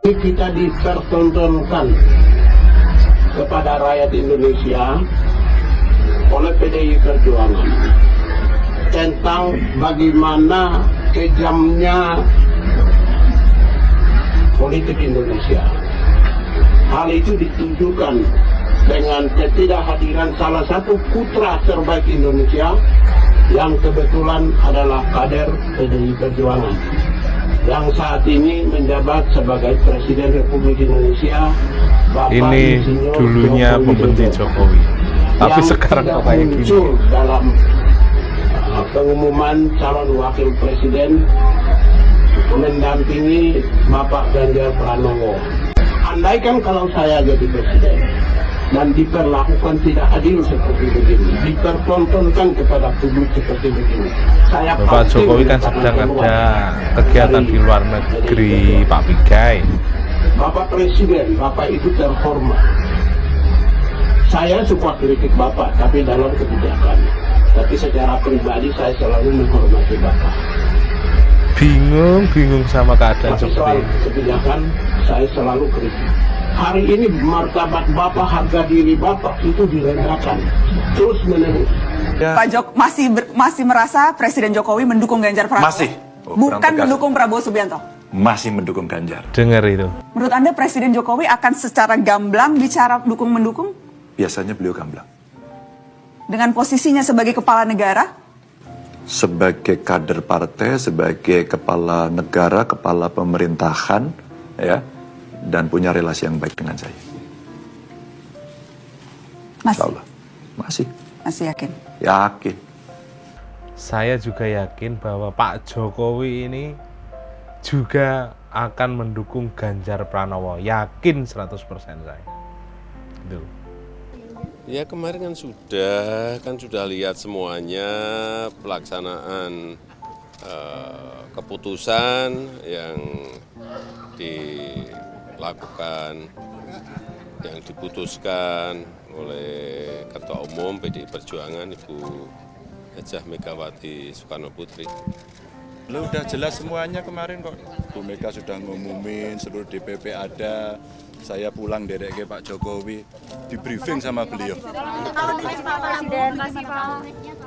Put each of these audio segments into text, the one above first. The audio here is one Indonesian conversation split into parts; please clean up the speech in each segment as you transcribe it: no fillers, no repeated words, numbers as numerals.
Kita dipertontonkan kepada rakyat Indonesia oleh PDI Perjuangan tentang bagaimana kejamnya politik Indonesia. Hal itu ditujukan dengan ketidakhadiran salah satu putra terbaik Indonesia yang kebetulan adalah kader PDI Perjuangan, yang saat ini menjabat sebagai Presiden Republik Indonesia. Bapak ini Insinyur dulunya Joko pembenci Widodo, Jokowi, tapi yang sekarang tidak kok kayak gini. muncul dalam pengumuman calon wakil presiden mendampingi Bapak Ganjar Pranowo. Andaikan kalau saya jadi presiden dan diperlakukan tidak adil seperti begini, dipertontonkan kepada publik seperti begini, saya Bapak pasti Jokowi kan menyatakan sedang keluar ada kegiatan dari di luar negeri, Pak Pigai. Bapak Presiden, Bapak itu terhormat. Saya suka kritik Bapak, tapi dalam kebijakan. Tapi secara pribadi saya selalu menghormati Bapak. Bingung sama keadaan Tapi seperti soal ini. kebijakan saya selalu kritik. Hari ini martabat Bapak, harga diri Bapak itu direndahkan terus menerus. Pak Jok masih merasa Presiden Jokowi mendukung Ganjar Pranowo? Masih. Bukan mendukung Prabowo Subianto? Masih mendukung Ganjar. Dengar itu. Menurut Anda Presiden Jokowi akan secara gamblang bicara dukung-mendukung? Biasanya beliau gamblang. Dengan posisinya sebagai kepala negara? Sebagai kader partai, sebagai kepala negara, kepala pemerintahan, ya, dan punya relasi yang baik dengan saya. Insya Allah. Masih. Masih yakin? Yakin. Saya juga yakin bahwa Pak Jokowi ini juga akan mendukung Ganjar Pranowo. Yakin 100% saya. Gitu. Ya kemarin kan sudah lihat semuanya pelaksanaan keputusan yang dilakukan, yang diputuskan oleh Ketua Umum PDI Perjuangan Ibu Hajah Megawati Soekarno Putri. Lu udah jelas semuanya kemarin kok. Bu Mega sudah ngumumin, seluruh DPP ada. Saya pulang dari Pak Jokowi, di briefing sama beliau.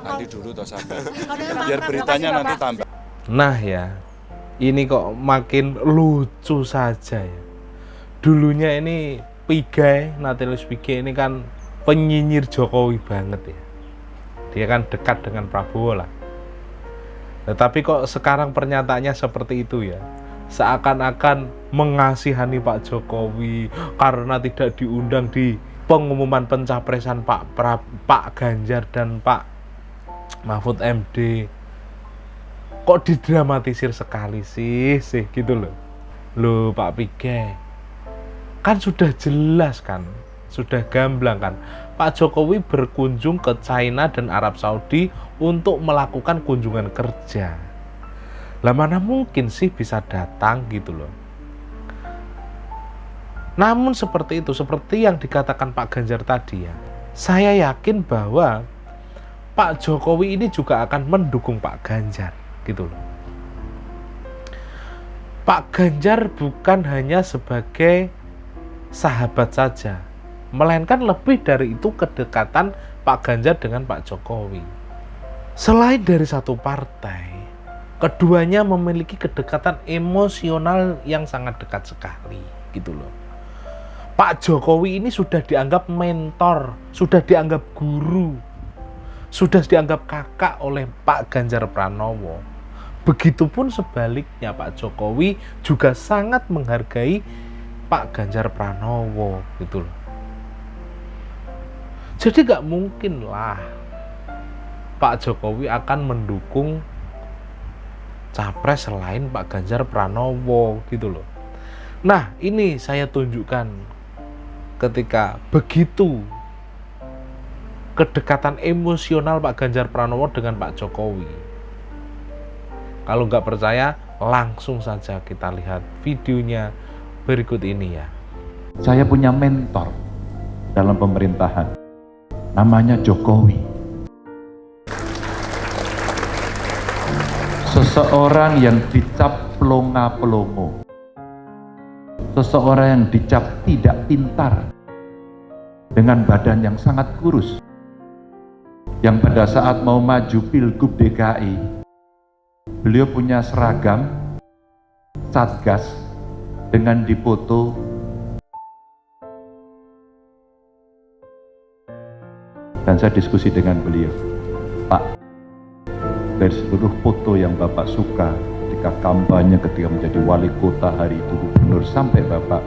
Nanti dulu toh sabar. Biar beritanya nanti tambah. Nah ya, ini kok makin lucu saja ya. Dulunya ini Pigai, Natilius Pigai ini kan penyinyir Jokowi banget ya. Dia kan dekat dengan Prabowo lah. Tetapi kok sekarang pernyataannya seperti itu ya. Seakan-akan mengasihani Pak Jokowi karena tidak diundang di pengumuman pencapresan Pak Ganjar dan Pak Mahfud MD. Kok didramatisir sekali sih gitu loh. Loh Pak Pigai, kan sudah jelas kan, sudah gamblang kan. Pak Jokowi berkunjung ke China dan Arab Saudi untuk melakukan kunjungan kerja. Lah mana mungkin sih bisa datang gitu loh. Namun seperti itu, seperti yang dikatakan Pak Ganjar tadi ya, saya yakin bahwa Pak Jokowi ini juga akan mendukung Pak Ganjar gitu loh. Pak Ganjar bukan hanya sebagai sahabat saja, melainkan lebih dari itu kedekatan Pak Ganjar dengan Pak Jokowi. Selain dari satu partai, keduanya memiliki kedekatan emosional yang sangat dekat sekali gitu loh. Pak Jokowi ini sudah dianggap mentor, sudah dianggap guru, sudah dianggap kakak oleh Pak Ganjar Pranowo. Begitupun sebaliknya, Pak Jokowi juga sangat menghargai Pak Ganjar Pranowo gitu loh. Jadi gak mungkin lah Pak Jokowi akan mendukung capres selain Pak Ganjar Pranowo gitu loh. Nah ini saya tunjukkan ketika begitu kedekatan emosional Pak Ganjar Pranowo dengan Pak Jokowi. Kalau nggak percaya langsung saja kita lihat videonya berikut ini ya. Saya punya mentor dalam pemerintahan, namanya Jokowi. Seseorang yang dicap pelongo-pelongo, seseorang yang dicap tidak pintar, dengan badan yang sangat kurus, yang pada saat mau maju Pilgub DKI, beliau punya seragam Satgas dengan dipoto dan saya diskusi dengan beliau, Pak, dari seluruh foto yang Bapak suka ketika kampanye, ketika menjadi wali kota, hari itu gubernur, sampai Bapak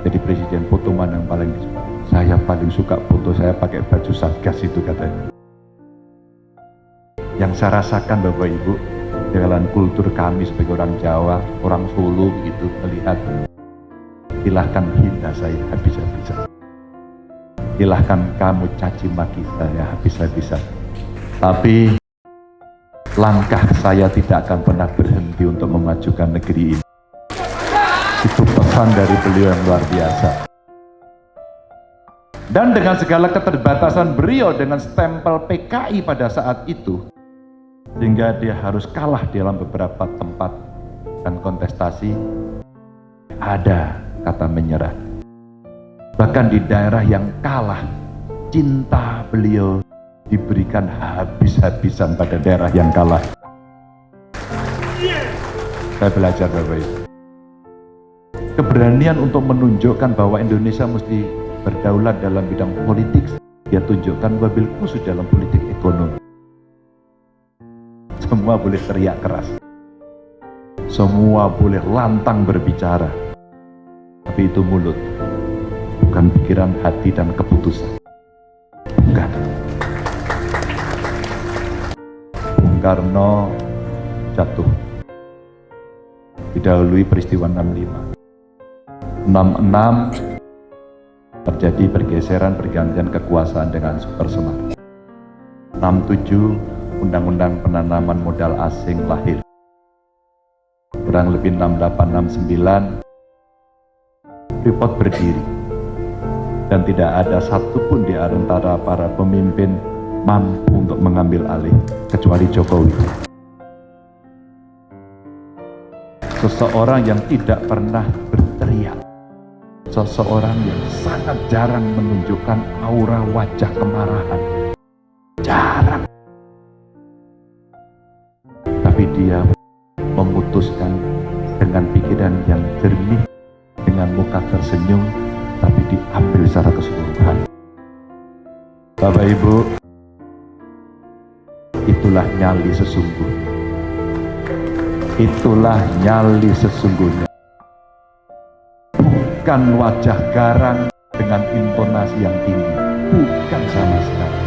jadi presiden, foto mana yang paling disuka? Saya paling suka foto saya pakai baju Satgas itu, katanya. Yang saya rasakan Bapak Ibu, dalam kultur kami sebagai orang Jawa, orang Solo begitu, melihat, silahkan hina saya habis-habisan, silahkan kamu caci maki saya habis-habisan, tapi langkah saya tidak akan pernah berhenti untuk memajukan negeri ini. Itu pesan dari beliau yang luar biasa. Dan dengan segala keterbatasan beliau, dengan stempel PKI pada saat itu, sehingga dia harus kalah dalam beberapa tempat dan kontestasi, ada kata menyerah. Bahkan di daerah yang kalah, cinta beliau diberikan habis-habisan pada daerah yang kalah. Saya belajar Bapak Ibu, keberanian untuk menunjukkan bahwa Indonesia mesti berdaulat dalam bidang politik, dia tunjukkan wabil khusus dalam politik ekonomi. Semua boleh teriak keras, semua boleh lantang berbicara, tapi itu mulut, bukan pikiran, hati, dan keputusan. Bukan. Bung Karno jatuh, didahului peristiwa 65. 66 terjadi pergeseran, pergantian kekuasaan dengan Super Semar. 67 Undang-Undang Penanaman Modal Asing lahir. Kurang lebih 68, 69 Freeport berdiri, dan tidak ada satupun di antara para pemimpin mampu untuk mengambil alih kecuali Jokowi. Seseorang yang tidak pernah berteriak, seseorang yang sangat jarang menunjukkan aura wajah kemarahan, jarang. Tapi dia memutuskan dengan pikiran yang jernih, dengan muka tersenyum, tapi diambil secara keseluruhan. Bapak Ibu, itulah nyali sesungguhnya. Itulah nyali sesungguhnya. Bukan wajah garang dengan intonasi yang tinggi, bukan sama sekali.